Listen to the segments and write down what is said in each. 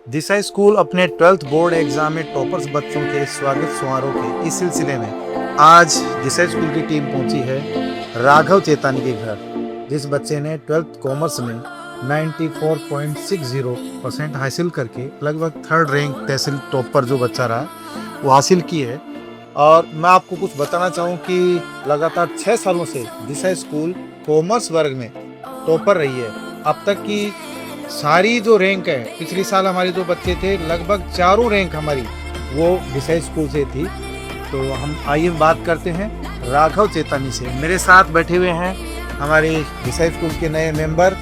दिशा school अपने 12th board exam में toppers बच्चों के स्वागत समारोह के इस सिलसिले में आज दिशा स्कूल की टीम पहुंची है राघव चेतानी के घर, जिस बच्चे ने 12th कॉमर्स में 94.60% हासिल करके लगभग 3rd रैंक तहसील टॉपर जो बच्चा रहा वो हासिल की है। और मैं आपको कुछ बताना चाहूँ कि लगातार 6 सालों से दिशा स्कूल कॉमर्स वर्ग में टॉपर रही है। अब तक की सारी जो रैंक है, पिछले साल हमारे जो बच्चे थे लगभग चारों रैंक हमारी वो दिशा स्कूल से थी। तो हम आइए बात करते हैं राघव चेतानी से। मेरे साथ बैठे हुए हैं हमारे दिशा स्कूल के नए मेंबर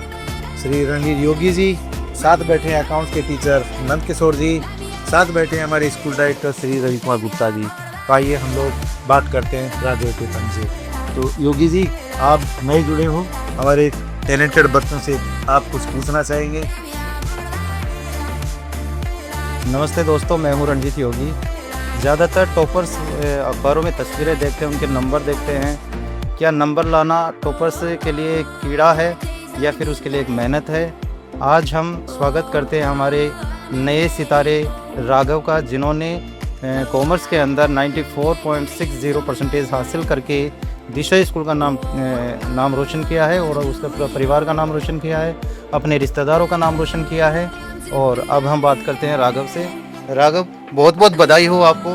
श्री रणवीर योगी जी, साथ बैठे हैं अकाउंट्स के टीचर नंद किशोर जी, साथ बैठे हैं हमारे स्कूल डायरेक्टर श्री रवि कुमार गुप्ता जी। तो आइए हम लोग बात करते हैं राघव चेतानी से। तो योगी जी, आप नए जुड़े हो, हमारे टैलेंटेड बच्चों से आप कुछ पूछना चाहेंगे? नमस्ते दोस्तों, मैं हूं रणजीत योगी। ज़्यादातर टॉपर्स अखबारों में तस्वीरें देखते हैं, उनके नंबर देखते हैं। क्या नंबर लाना टॉपर्स के लिए एक कीड़ा है या फिर उसके लिए एक मेहनत है? आज हम स्वागत करते हैं हमारे नए सितारे राघव का, जिन्होंने कॉमर्स के अंदर 94.60% हासिल करके दिशा स्कूल का नाम रोशन किया है और उसका परिवार का नाम रोशन किया है, अपने रिश्तेदारों का नाम रोशन किया है। और अब हम बात करते हैं राघव से। राघव, बहुत बहुत बधाई हो आपको,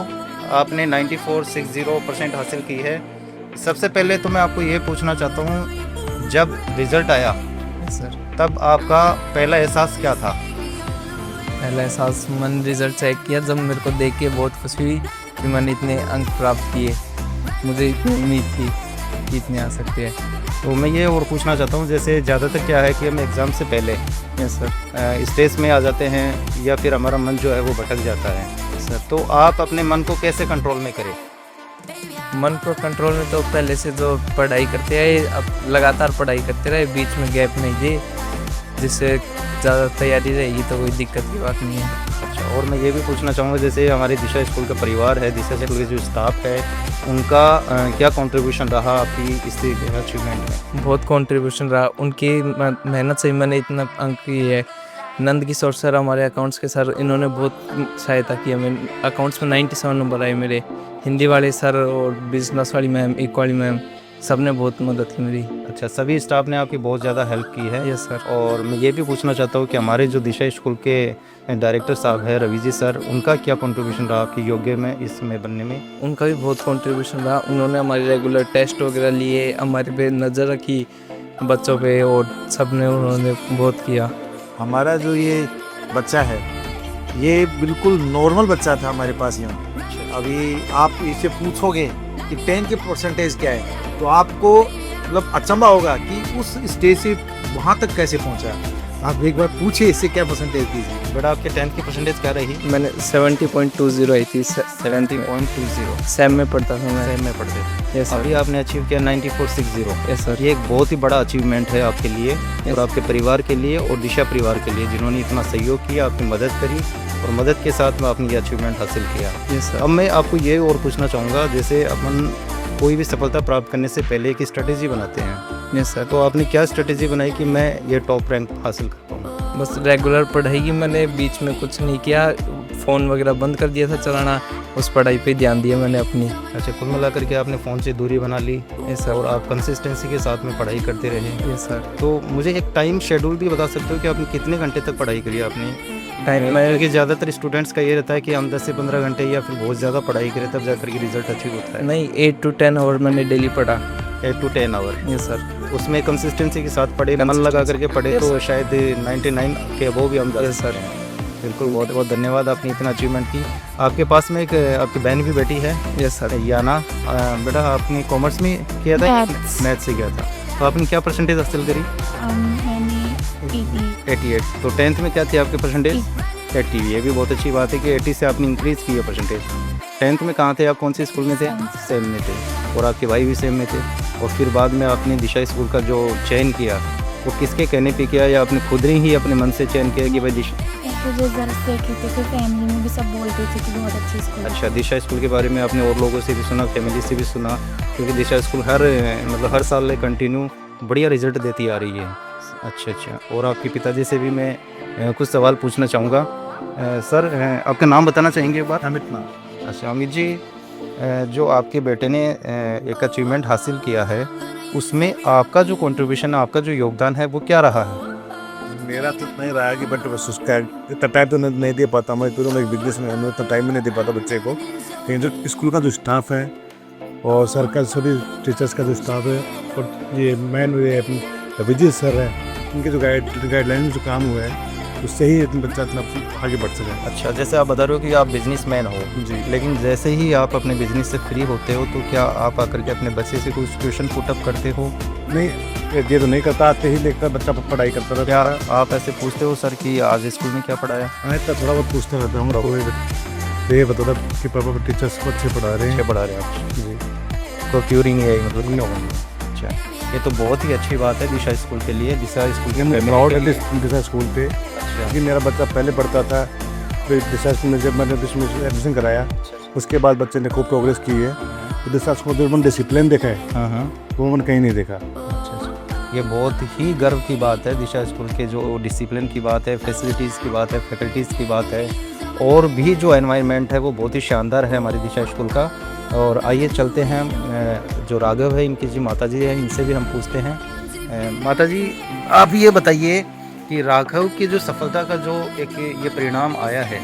आपने 94.60% हासिल की है। सबसे पहले तो मैं आपको ये पूछना चाहता हूँ, जब रिज़ल्ट आया सर, तब आपका पहला एहसास क्या था? पहला एहसास, मैंने रिज़ल्ट चेक किया जब मेरे को देख के बहुत खुशी हुई कि मैंने इतने अंक प्राप्त किए। मुझे इतनी उम्मीद थी कि इतने आ सकते हैं। तो मैं ये और पूछना चाहता हूँ, जैसे ज़्यादातर क्या है कि हम एग्ज़ाम से पहले यस सर। स्टेज में आ जाते हैं या फिर हमारा मन जो है वो भटक जाता है सर, तो आप अपने मन को कैसे कंट्रोल में करें? मन को कंट्रोल में तो पहले से जो पढ़ाई करते हैं, अब लगातार पढ़ाई करते रहे, बीच में गैप नहीं दे, जिससे ज़्यादा तैयारी रहेगी तो कोई दिक्कत की बात नहीं है। अच्छा, और मैं ये भी पूछना चाहूँगा, जैसे हमारे दिशा स्कूल का परिवार है, दिशा स्कूल के जो स्टाफ है, उनका क्या कंट्रीब्यूशन रहा आपकी इस अचीवमेंट में? बहुत कंट्रीब्यूशन रहा, उनकी मेहनत से ही मैंने इतना अंक किए है। नंद किशोर सर, हमारे अकाउंट्स के सर, इन्होंने बहुत सहायता की हमें। अकाउंट्स में 97 नंबर आए मेरे। हिंदी वाले सर और बिजनेस वाली मैम, इक्वाली मैम, सब ने बहुत मदद की मेरी। अच्छा, सभी स्टाफ ने आपकी बहुत ज़्यादा हेल्प की है। Yes sir. और मैं ये भी पूछना चाहता हूँ कि हमारे जो दिशा स्कूल के डायरेक्टर साहब है रवि जी सर, उनका क्या कंट्रीब्यूशन रहा आपकी योग्य में इसमें बनने में? उनका भी बहुत कंट्रीब्यूशन रहा। उन्होंने हमारे रेगुलर टेस्ट वगैरह लिए, हमारे पे नज़र रखी बच्चों पे, और सब ने उन्होंने बहुत किया। हमारा जो ये बच्चा है ये बिल्कुल नॉर्मल बच्चा था हमारे पास यहाँ। अभी आप इससे पूछोगे कि 10 के परसेंटेज क्या है तो आपको मतलब अचंभा होगा कि उस स्टेज से वहाँ तक कैसे पहुँचा। आप एक बार पूछिए इससे क्या परसेंटेज दीजिए। बेटा, आपके 10th की परसेंटेज क्या रही? मैंने 70.20 आई थी। 70.20 सैम में पढ़ता था मैं। सेम में पढ़ते थे। Yes sir. अभी आपने अचीव किया 94.60। Yes sir. ये एक बहुत ही बड़ा अचीवमेंट है आपके लिए और आपके परिवार के लिए और दिशा परिवार के लिए, जिन्होंने इतना सहयोग किया, आपकी मदद करी और मदद के साथ में आपने ये अचीवमेंट हासिल किया। Yes sir. अब मैं आपको ये और पूछना चाहूँगा, जैसे अपन कोई भी सफलता प्राप्त करने से पहले एक स्ट्रेटेजी बनाते हैं। Yes sir. तो आपने क्या स्ट्रेटेजी बनाई कि मैं ये टॉप रैंक हासिल कर पाऊँ? बस रेगुलर पढ़ाई की, मैंने बीच में कुछ नहीं किया, फ़ोन वगैरह बंद कर दिया था चलाना, उस पढ़ाई पे ध्यान दिया मैंने अपनी। अच्छा, कुल मिलाकर के आपने फ़ोन से दूरी बना ली यस सर। और आप कंसिस्टेंसी के साथ में पढ़ाई करते रहे। Yes sir. तो मुझे एक टाइम शेड्यूल भी बता सकते हो कि आपने कितने घंटे तक पढ़ाई करी आपने? टाइम मैं क्योंकि ज़्यादातर स्टूडेंट्स का ये रहता है कि हम 10 से 15 घंटे या फिर बहुत ज़्यादा पढ़ाई करें तब जाकर के रिजल्ट अचीव होता है। नहीं, 8 to 10 आवर मैंने डेली पढ़ा। 8 to 10 आवर। Yes sir. उसमें कंसिस्टेंसी के साथ पढ़े, मन लगा करके पढ़े तो शायद 99 के अबव भी हम जा यस सकते सर। हैं। बिल्कुल, बहुत बहुत धन्यवाद, आपने इतना अचीवमेंट की। आपके पास में एक आपकी बहन भी बैठी है, यस सर। याना। बेटा, आपने कॉमर्स में किया था? Maths। मैथ से किया था। तो आपने क्या परसेंटेज हासिल करी? मैंने 88। तो 10th में क्या थी आपके परसेंटेज? 80। ये भी बहुत अच्छी बात है कि 80 से आपने इंक्रीज़ की है परसेंटेज। 10th में कहाँ थे आप, कौन सी स्कूल में थे? सेम में थे। और आपके भाई भी सेम में थे। और फिर बाद में आपने दिशा स्कूल का जो चयन किया वो किसके कहने पे किया या आपने खुद ही अपने मन से चयन किया कि भाई दिशा? मुझे ज़रा देखी थी, फिर फैमिली में भी सब बोलते थे कि बहुत अच्छी स्कूल है। अच्छा, दिशा स्कूल के बारे में आपने और लोगों से भी सुना, फैमिली से भी सुना, क्योंकि दिशा स्कूल हर साल कंटिन्यू बढ़िया रिजल्ट देती आ रही है। अच्छा, और आपके पिताजी से भी मैं कुछ सवाल पूछना चाहूँगा। सर आपका नाम बताना चाहेंगे एक बार? अमित नाम। अच्छा अमित जी, जो आपके बेटे ने एक अचीवमेंट हासिल किया है उसमें आपका जो कंट्रीब्यूशन है, आपका जो योगदान है वो क्या रहा है? मेरा तो नहीं रहा कि बट बस उसका इतना टाइम तो नहीं दे पाता मैं, तो मैं एक बिजनेस में हूँ, इतना टाइम भी नहीं दे पाता बच्चे को। लेकिन जो स्कूल का जो स्टाफ है और सर का सभी टीचर्स का जो स्टाफ है और ये मैन विजय सर है, इनके जो गाइडलाइन में जो काम हुआ है उससे ही बच्चा इतना आगे बढ़ सके। अच्छा, जैसे आप बता रहे हो कि आप बिजनेसमैन हो जी। लेकिन जैसे ही आप अपने बिजनेस से फ्री होते हो तो क्या आप आकर के अपने बच्चे से कुछ ट्यूशन पुटअप करते हो? नहीं, ये तो नहीं करता, आते ही देखता बच्चा पढ़ाई करता रहता। क्या आप ऐसे पूछते हो सर कि आज स्कूल में क्या पढ़ाया? मैं इतना थोड़ा बहुत पूछता रहता हूँ, तो ये बताता कि पापा टीचर्स को अच्छे पढ़ा रहे हैं। अच्छे पढ़ा रहे हैं आप? जी। तो क्यूरिंग है मतलब नहीं होगा। अच्छा, ये तो बहुत ही अच्छी बात है दिशा स्कूल के लिए। दिशा स्कूल के मैं प्राउड है दिशा स्कूल पे अच्छा कि मेरा बच्चा पहले पढ़ता था, फिर दिशा स्कूल में जब मैंने एडमिशन कराया उसके बाद बच्चे ने खूब प्रोग्रेस की है। तो दिशा स्कूल में जो डिसिप्लिन देखा है हाँ वो मैंने कहीं नहीं देखा। अच्छा, ये बहुत ही गर्व की बात है दिशा स्कूल के, जो डिसिप्लिन की बात है, फैसिलिटीज़ की बात है, फैकल्टीज़ की बात है और भी जो एनवायरनमेंट है वो बहुत ही शानदार है हमारी दिशा स्कूल का। और आइए चलते हैं, जो राघव है इनकी जी माता जी है, इनसे भी हम पूछते हैं। माता जी, आप ये बताइए कि राघव की जो सफलता का जो एक ये परिणाम आया है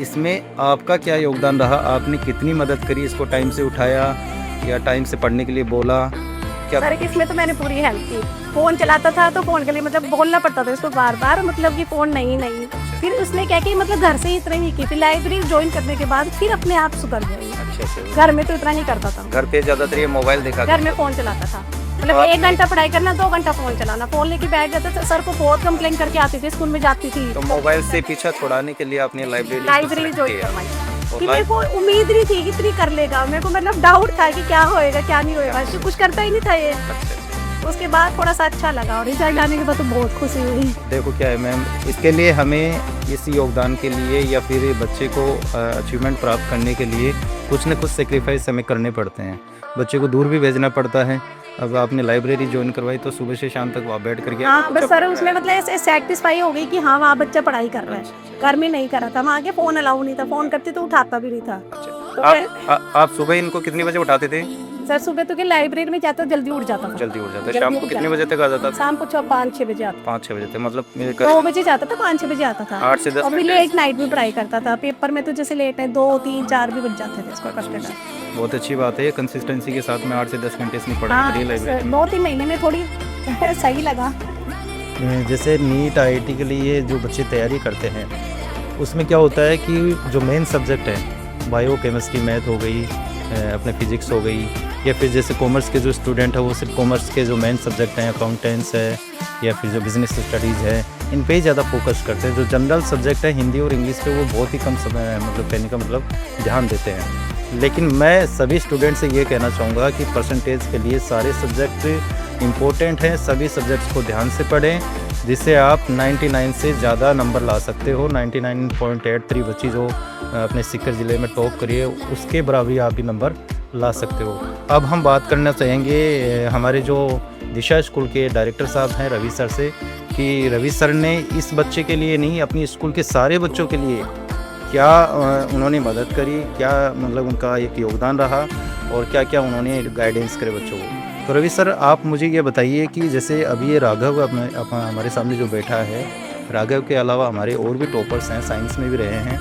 इसमें आपका क्या योगदान रहा? आपने कितनी मदद करी, इसको टाइम से उठाया या टाइम से पढ़ने के लिए बोला? क्या सर इसमें तो मैंने पूरी हेल्प की। फ़ोन चलाता था तो फ़ोन के लिए मतलब बोलना पड़ता था इसको बार बार, मतलब कि फ़ोन नहीं। फिर उसने क्या कि मतलब घर से ही इतना ही की, फिर लाइब्रेरी ज्वाइन करने के बाद फिर अपने आप सुधर गई। अच्छा, घर में तो इतना नहीं करता था। घर पे ज़्यादातर ये मोबाइल देखा घर में फ़ोन चलाता था, मतलब 1 घंटा पढ़ाई करना, 2 घंटा फ़ोन चलाना, फ़ोन लेके बैठ जाता था। सर को बहुत कंप्लेन करके आती थी, स्कूल में जाती थी तो मोबाइल से पीछा छुड़ाने के लिए आपने लाइब्रेरी ज्वाइन करवाई। कि मेरे को उम्मीद नहीं थी कि इतनी कर लेगा, मेरे को मतलब डाउट था कि क्या होएगा क्या नहीं होएगा, कुछ करता ही नहीं था ये। उसके बाद थोड़ा सा अच्छा लगा और रिजल्ट आने के बाद तो बहुत खुशी हुई। देखो क्या है मैम, इसके लिए हमें इस योगदान के लिए या फिर बच्चे को अचीवमेंट प्राप्त करने के लिए कुछ न कुछ सेक्रीफाइस हमें करने पड़ते हैं। बच्चे को दूर भी भेजना पड़ता है। अब आपने लाइब्रेरी ज्वाइन करवाई तो सुबह से शाम तक वहाँ बैठ करके हाँ बस सर उसमें मतलब ऐसे सेटिस्फाई हो गई कि हाँ वहाँ बच्चा पढ़ाई कर रहा है। घर में नहीं करा था, वहाँ आगे फ़ोन अलाउ नहीं था, फ़ोन करते तो उठाता भी नहीं था। तो आप सुबह इनको कितने बजे उठाते थे? सर सुबह तो कि लाइब्रेरी में जाता जल्दी उठ जाता था। जल्दी उठ जाता। जल्दी शाम उठ को कितने जाता। बजे तक आ जाता था? शाम को 5-6 बजे आता। 5-6 बजे तक, मतलब मेरे 2 बजे जाता था, 5-6 बजे आता था। 8 से 10 और भी लेट नाइट में पढ़ाई करता था। पेपर में तो जैसे लेट है 2-3-4 भी बज जाते थे इसको करते थे। बहुत अच्छी बात है, कंसिस्टेंसी के साथ में 8 से 10 घंटे इसमें पढ़ाई हाँ करी लाइब्रेरी। 2-3 महीने में थोड़ी सही लगा। जैसे नीट IIT के लिए जो बच्चे तैयारी करते हैं उसमें क्या होता है कि जो मेन सब्जेक्ट है बायो केमिस्ट्री मैथ हो गई, अपने फिजिक्स हो गई, या फिर जैसे कॉमर्स के जो स्टूडेंट है वो सिर्फ कॉमर्स के जो मेन सब्जेक्ट हैं अकाउंटेंट्स है या फिर जो बिज़नेस स्टडीज़ है इन पे ही ज़्यादा फोकस करते हैं। जो जनरल सब्जेक्ट है हिंदी और इंग्लिश पे वो बहुत ही कम समय मतलब कहने का मतलब ध्यान देते हैं। लेकिन मैं सभी स्टूडेंट से ये कहना चाहूँगा कि परसेंटेज के लिए सारे सब्जेक्ट इम्पोर्टेंट हैं, सभी सब्जेक्ट्स को ध्यान से पढ़ें जिससे आप 99 से ज़्यादा नंबर ला सकते हो। 99.83 बच्ची जो अपने सीकर ज़िले में टॉप करिए उसके बराबरी आप भी नंबर ला सकते हो। अब हम बात करना चाहेंगे हमारे जो दिशा स्कूल के डायरेक्टर साहब हैं रवि सर से, कि रवि सर ने इस बच्चे के लिए नहीं अपनी स्कूल के सारे बच्चों के लिए क्या उन्होंने मदद करी, क्या मतलब उनका एक योगदान रहा और क्या क्या उन्होंने गाइडेंस करे बच्चों को। तो रवि सर आप मुझे ये बताइए कि जैसे अभी ये राघव हमारे सामने जो बैठा है, राघव के अलावा हमारे और भी टॉपर्स हैं, साइंस में भी रहे हैं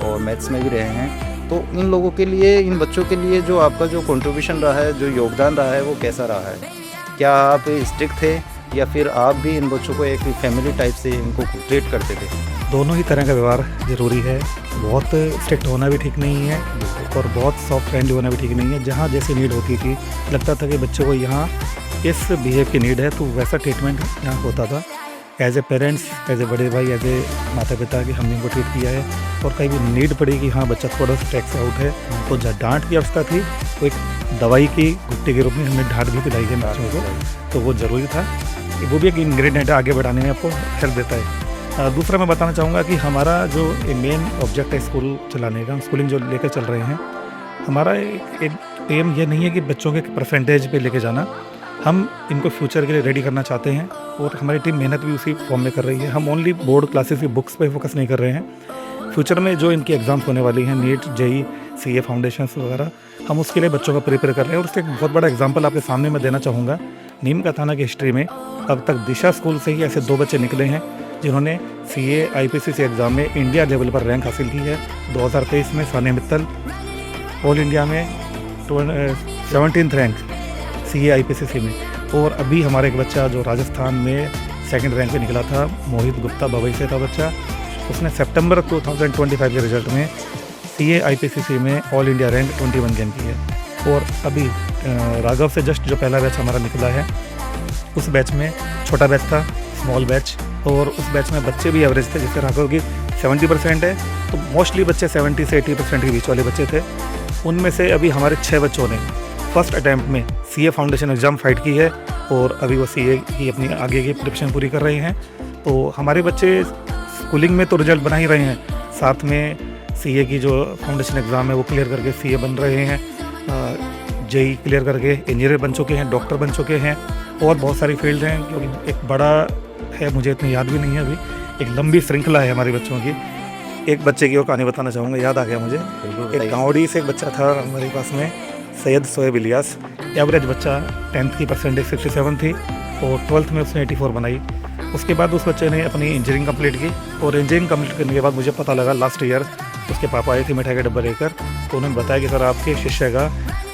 और मैथ्स में भी रहे हैं, तो इन लोगों के लिए, इन बच्चों के लिए जो आपका जो कंट्रीब्यूशन रहा है, जो योगदान रहा है वो कैसा रहा है? क्या आप स्ट्रिक्ट थे या फिर आप भी इन बच्चों को एक फैमिली टाइप से इनको ट्रीट करते थे? दोनों ही तरह का व्यवहार ज़रूरी है। बहुत स्ट्रिक्ट होना भी ठीक नहीं है और बहुत सॉफ्ट फ्रेंडली होना भी ठीक नहीं है। जहाँ जैसी नीड होती थी, लगता था कि बच्चों को यहाँ इस बिहेव की नीड है तो वैसा ट्रीटमेंट यहाँ होता था। As a parents, as a बड़े भाई, एज ए माता पिता कि हमने इनको ट्रीट किया है। और कहीं भी नीड पड़ी कि हाँ बच्चा थोड़ा सा टैक्स आउट है तो डांट की अवस्था थी तो एक दवाई की गुट्टी के रूप में हमने डांट भी पिलाई है बच्चों को, तो वो ज़रूरी था। वो भी एक इंग्रेडिएंट आगे बढ़ाने में आपको हेल्प देता है। दूसरा मैं बताना चाहूँगा कि हमारा जो मेन ऑब्जेक्ट है स्कूल चलाने का, स्कूलिंग जो लेकर चल रहे हैं, हमारा एक एम ये नहीं है कि बच्चों के परसेंटेज पे लेके जाना। हम इनको फ्यूचर के लिए रेडी करना चाहते हैं और हमारी टीम मेहनत भी उसी फॉर्म में कर रही है। हम ओनली बोर्ड क्लासेस की बुक्स पे फोकस नहीं कर रहे हैं। फ्यूचर में जो इनकी एग्ज़ाम्स होने वाली हैं, नीट, जेई, सीए फाउंडेशन वगैरह, हम उसके लिए बच्चों को प्रिपेयर कर रहे हैं। और उससे एक बहुत बड़ा एग्जांपल आपके सामने मैं देना चाहूँगा। नीम का थाना की हिस्ट्री में अब तक दिशा स्कूल से ही ऐसे 2 बच्चे निकले हैं जिन्होंने सीए आईपीसीसी एग्ज़ाम में इंडिया लेवल पर रैंक हासिल की है। 2023 में सानिया मित्तल ऑल इंडिया में 17th रैंक सीए आईपीसीसी में। और अभी हमारा एक बच्चा जो राजस्थान में 2nd रैंक पे निकला था, मोहित गुप्ता बबई से था बच्चा, उसने सितंबर 2025 के रिजल्ट में सीए आईपीसीसी में ऑल इंडिया रैंक 21 गेन की है। और अभी राघव से जस्ट जो पहला बैच हमारा निकला है, उस बैच में छोटा बैच था, स्मॉल बैच, और उस बैच में बच्चे भी एवरेज थे। जैसे राघव की 70% है, तो मोस्टली बच्चे 70 से 80% के बीच वाले बच्चे थे। उनमें से अभी हमारे 6 बच्चों ने फर्स्ट अटैम्प्ट में सीए फाउंडेशन एग्ज़ाम फाइट की है और अभी वो सीए की अपनी आगे की प्रिपरेशन पूरी कर रहे हैं। तो हमारे बच्चे स्कूलिंग में तो रिजल्ट बना ही रहे हैं, साथ में सीए की जो फाउंडेशन एग्ज़ाम है वो क्लियर करके सीए बन रहे हैं, जेई क्लियर करके इंजीनियर बन चुके हैं, डॉक्टर बन चुके हैं, और बहुत सारी फील्ड हैं। क्योंकि एक बड़ा है, मुझे इतनी याद भी नहीं है अभी, एक लंबी श्रृंखला है हमारे बच्चों की। एक बच्चे की और कहानी बताना चाहूँगा, याद आ गया मुझे। एक गाँवड़ी से एक बच्चा था हमारे पास में, सैयद सोएब इलियास। एवरेज बच्चा 10th की परसेंटेज 67 थी और 12th में उसने 84 बनाई। उसके बाद उस बच्चे ने अपनी इंजीनियरिंग कंप्लीट की, और इंजीनियरिंग कंप्लीट करने के बाद मुझे पता लगा लास्ट ईयर उसके पापा आए थे मिठाई का डब्बा लेकर, तो उन्होंने बताया कि सर आपके शिष्य का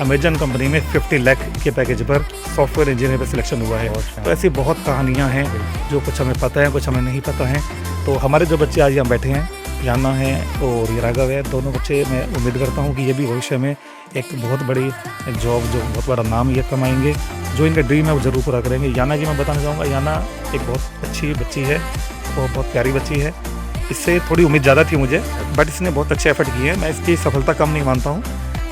अमेजन कंपनी में 50 लाख के पैकेज पर सॉफ्टवेयर इंजीनियर पर सिलेक्शन हुआ है। तो ऐसी बहुत कहानियाँ हैं जो कुछ हमें पता है, कुछ हमें नहीं पता है। तो हमारे जो बच्चे आज यहाँ बैठे हैं, याना है और ये राघव है, दोनों बच्चे मैं उम्मीद करता हूँ कि ये भी भविष्य में एक बहुत बड़ी जॉब, जो बहुत बड़ा नाम ये कमाएंगे। जो इनका ड्रीम है वो ज़रूर पूरा करेंगे। याना की मैं बताना चाहूँगा, याना एक बहुत अच्छी बच्ची है और बहुत प्यारी बच्ची है। इससे थोड़ी उम्मीद ज़्यादा थी मुझे, बट इसने बहुत अच्छे एफर्ट किए हैं। मैं इसकी सफलता कम नहीं मानता हूँ।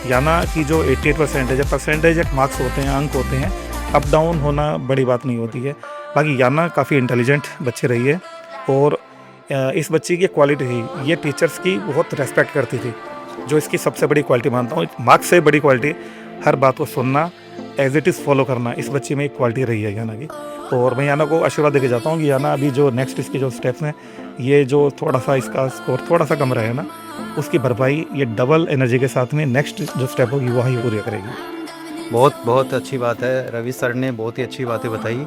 याना की जो 88% परसेंटेज एक मार्क्स होते हैं, अंक होते हैं, अप डाउन होना बड़ी बात नहीं होती है। बाकी याना काफ़ी इंटेलिजेंट बच्ची रही है, और इस बच्ची की क्वालिटी थी, ये टीचर्स की बहुत रेस्पेक्ट करती थी, जो इसकी सबसे बड़ी क्वालिटी मानता हूँ। मार्क्स से बड़ी क्वालिटी हर बात को सुनना, एज इट इज़ फॉलो करना, इस बच्ची में एक क्वालिटी रही है याना की। और मैं याना को आशीर्वाद देके जाता हूँ कि याना अभी जो नेक्स्ट इसके जो स्टेप्स हैं, ये जो थोड़ा सा इसका स्कोर थोड़ा सा कम रहे ना, उसकी भरपाई ये डबल एनर्जी के साथ में नेक्स्ट जो स्टेप होगी वही पूरी करेगी। बहुत अच्छी बात है। रवि सर ने बहुत ही अच्छी बातें बताई,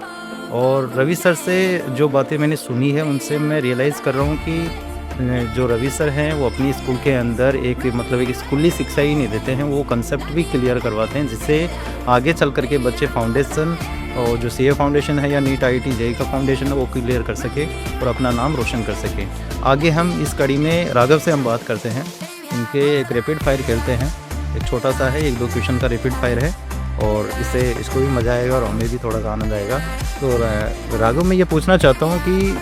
और रवि सर से जो बातें मैंने सुनी है उनसे मैं रियलाइज़ कर रहा हूँ कि जो रवि सर हैं वो अपनी स्कूल के अंदर एक मतलब एक स्कूली शिक्षा ही नहीं देते हैं, वो कंसेप्ट भी क्लियर करवाते हैं, जिससे आगे चल करके बच्चे फाउंडेशन और जो सीए फाउंडेशन है या नीट आईआईटी जेई का फाउंडेशन है वो क्लियर कर सके और अपना नाम रोशन कर सके। आगे हम इस कड़ी में राघव से हम बात करते हैं। इनके एक रैपिड फायर खेलते हैं, एक छोटा सा है, 1-2 क्वेश्चन का रैपिड फायर है, और इससे इसको भी मज़ा आएगा और हमें भी थोड़ा सा आनंद आएगा। तो राघव मैं ये पूछना चाहता हूँ कि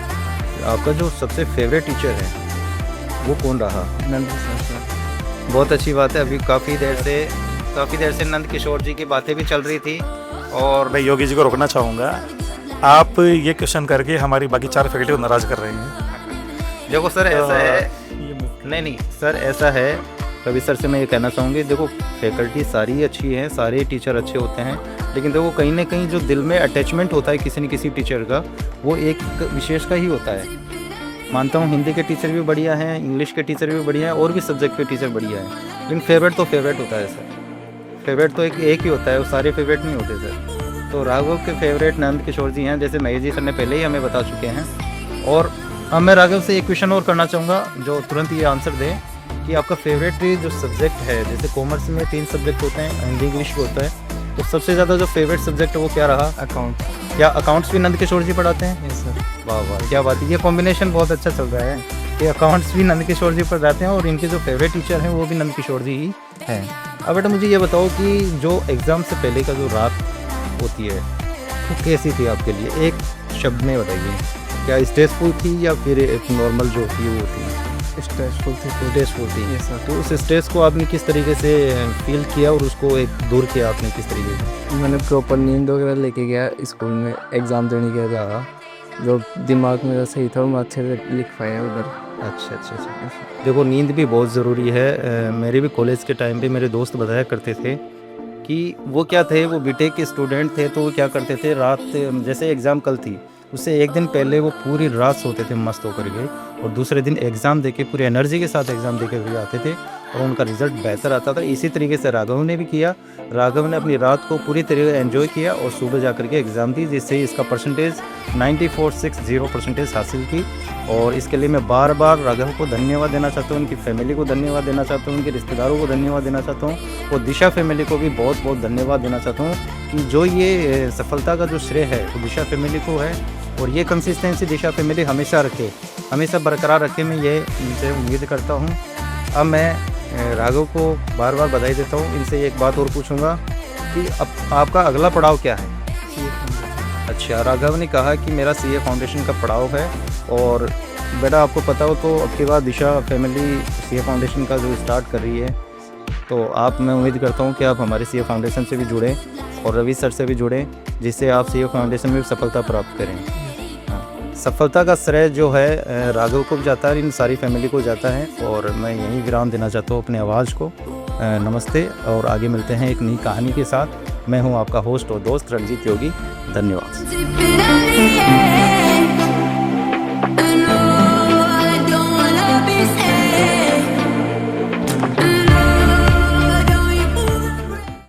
आपका जो सबसे फेवरेट टीचर है वो कौन रहा? नंद किशोर सर। बहुत अच्छी बात है। अभी काफ़ी देर से नंद किशोर जी की बातें भी चल रही थी, और मैं योगी जी को रोकना चाहूँगा, आप ये क्वेश्चन करके हमारी बाकी 4 फैकल्टी को नाराज़ कर रहे हैं। देखो सर ऐसा है, नहीं सर ऐसा है, रवि सर से मैं ये कहना चाहूँगी, देखो फैकल्टी सारी अच्छी है, सारे टीचर अच्छे होते हैं, लेकिन देखो कहीं ना कहीं जो दिल में अटैचमेंट होता है किसी न किसी टीचर का, वो एक विशेष का ही होता है। मानता हूँ हिंदी के टीचर भी बढ़िया हैं, इंग्लिश के टीचर भी बढ़िया हैं, और भी सब्जेक्ट के टीचर बढ़िया हैं, लेकिन फेवरेट तो फेवरेट होता है सर। फेवरेट तो एक ही होता है, वो सारे फेवरेट नहीं होते सर। तो राघव के फेवरेट नंद किशोर जी हैं, जैसे महेश जी सर ने पहले ही हमें बता चुके हैं। और अब मैं राघव से एक क्वेश्चन और करना चाहूँगा जो तुरंत ये आंसर दे कि आपका फेवरेट जो सब्जेक्ट है, जैसे कॉमर्स में 3 सब्जेक्ट होते हैं, हिंदी इंग्लिश होता है, तो सबसे ज़्यादा जो फेवरेट सब्जेक्ट है वो क्या रहा? अकाउंट। क्या अकाउंट्स भी नंद किशोर जी पढ़ाते हैं? Yes sir. वाह वाह, क्या बात है, ये कॉम्बिनेशन बहुत अच्छा चल रहा है कि अकाउंट्स भी नंद किशोर जी पढ़ाते हैं और इनके जो फेवरेट टीचर हैं वो भी नंद किशोर जी ही हैं। अब बेटा मुझे ये बताओ कि जो एग्ज़ाम से पहले का जो रात होती है वो कैसी थी आपके लिए? एक शब्द में बताइए, क्या स्ट्रेसफुल थी या फिर एक नॉर्मल जो थी वो थी? स्ट्रेसफुल थी। स्ट्रेसफुल थी। Yes sir. तो उस स्ट्रेस को आपने किस तरीके से फील किया और उसको एक दूर किया आपने किस तरीके से? मैंने प्रॉपर नींद वगैरह लेके गया स्कूल में एग्ज़ाम देने के लिए, जो दिमाग मेरा सही था मैं अच्छे से लिख पाया उधर। अच्छा। देखो नींद भी बहुत ज़रूरी है। मेरे भी कॉलेज के टाइम पे मेरे दोस्त बताया करते थे कि वो क्या थे, वो बीटेक के स्टूडेंट थे, तो वो क्या करते थे, रात जैसे एग्ज़ाम कल थी उससे एक दिन पहले वो पूरी रात सोते थे मस्त होकर के, और दूसरे दिन एग्ज़ाम देके पूरी एनर्जी के साथ एग्ज़ाम देके हुए आते थे और उनका रिज़ल्ट बेहतर आता था। इसी तरीके से राघव ने भी किया। राघव ने अपनी रात को पूरी तरीके से एंजॉय किया और सुबह जाकर के एग्ज़ाम दी, जिससे इसका परसेंटेज 9460 परसेंटेज हासिल की। और इसके लिए मैं बार बार राघव को धन्यवाद देना चाहता हूँ, उनकी फैमिली को धन्यवाद देना चाहता हूँ, उनके रिश्तेदारों को धन्यवाद देना चाहता हूँ, और दिशा फैमिली को भी बहुत बहुत धन्यवाद देना चाहता हूँ कि जो ये सफलता का जो श्रेय है वो दिशा फैमिली को है। और ये कंसिस्टेंसी दिशा फैमिली हमेशा रखे, हमेशा बरकरार रखे, मैं ये इनसे उम्मीद करता हूँ। अब मैं राघव को बार बार बधाई देता हूँ। इनसे एक बात और पूछूंगा कि अब आपका अगला पड़ाव क्या है? अच्छा, राघव ने कहा कि मेरा सीए फाउंडेशन का पड़ाव है। और बेटा आपको पता हो तो अब के बाद दिशा फैमिली सीए फाउंडेशन का जो स्टार्ट कर रही है, तो आप, मैं उम्मीद करता हूँ कि आप हमारे सीए फाउंडेशन से भी जुड़ें और रवि सर से भी जुड़ें, जिससे आप सीए फाउंडेशन में भी सफलता प्राप्त करें। हाँ, सफलता का श्रेय जो है राघव को भी जाता है, इन सारी फैमिली को जाता है। और मैं यहीं विराम देना चाहता हूँ अपने आवाज़ को। नमस्ते, और आगे मिलते हैं एक नई कहानी के साथ। मैं हूँ आपका होस्ट और दोस्त रणजीत योगी। धन्यवाद।